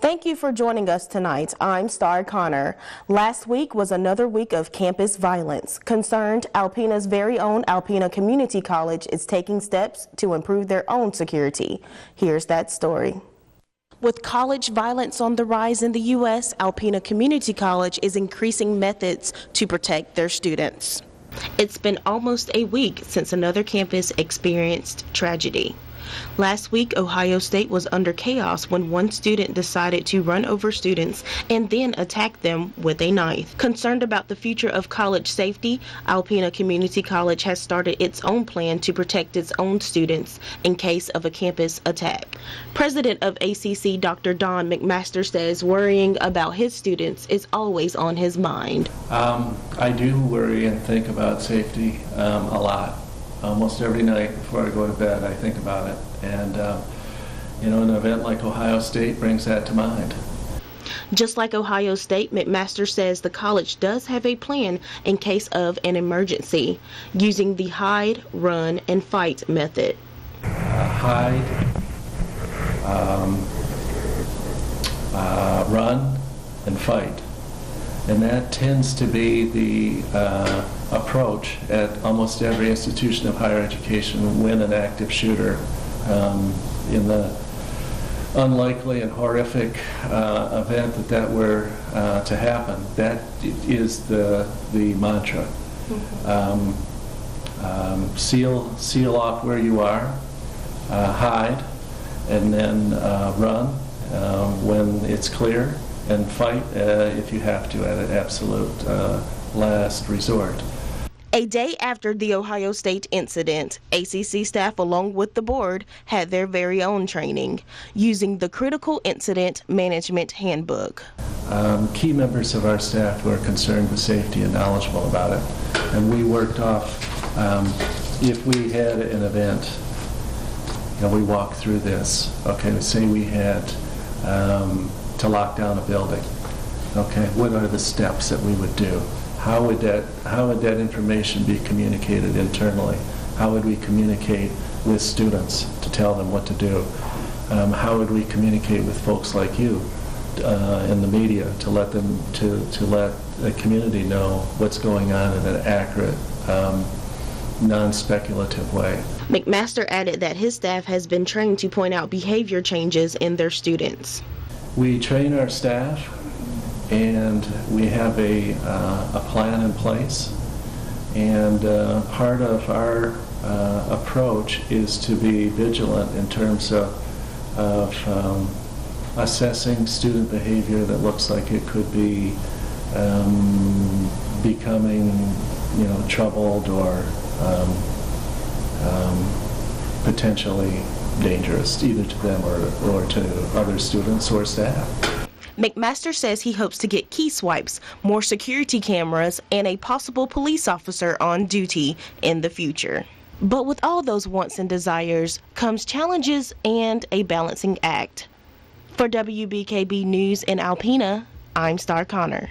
Thank you for joining us tonight. I'm Star Connor. Last week was another week of campus violence. Concerned, Alpena's very own Alpena Community College is taking steps to improve their own security. Here's that story. With college violence on the rise in the U.S., Alpena Community College is increasing methods to protect their students. It's been almost a week since another campus experienced tragedy. Last week, Ohio State was under chaos when one student decided to run over students and then attack them with a knife. Concerned about the future of college safety, Alpena Community College has started its own plan to protect its own students in case of a campus attack. President of ACC, Dr. Don McMaster, says worrying about his students is always on his mind. I do worry and think about safety a lot. Almost every night before I go to bed, I think about it. And, an event like Ohio State brings that to mind. Just like Ohio State, McMaster says the college does have a plan in case of an emergency, using the hide, run, and fight method. Hide, run, and fight. And that tends to be the approach at almost every institution of higher education when an active shooter, in the unlikely and horrific event that were to happen. That is the mantra. Seal off where you are, hide, and then run when it's clear, and fight if you have to at an absolute last resort. A day after the Ohio State incident, ACC staff along with the board had their very own training using the Critical Incident Management Handbook. Key members of our staff were concerned with safety and knowledgeable about it, and we worked off, if we had an event, we walked through this. Okay, say we had to lock down a building. Okay, what are the steps that we would do? How would that information be communicated internally? How would we communicate with students to tell them what to do? How would we communicate with folks like you in the media to let them to let the community know what's going on in an accurate, non-speculative way? McMaster added that his staff has been trained to point out behavior changes in their students. We train our staff, and we have a plan in place, and part of our approach is to be vigilant in terms of assessing student behavior that looks like it could be becoming troubled or potentially dangerous either to them or to other students or staff. McMaster says he hopes to get key swipes, more security cameras, and a possible police officer on duty in the future. But with all those wants and desires comes challenges and a balancing act. For WBKB News in Alpena, I'm Star Connor.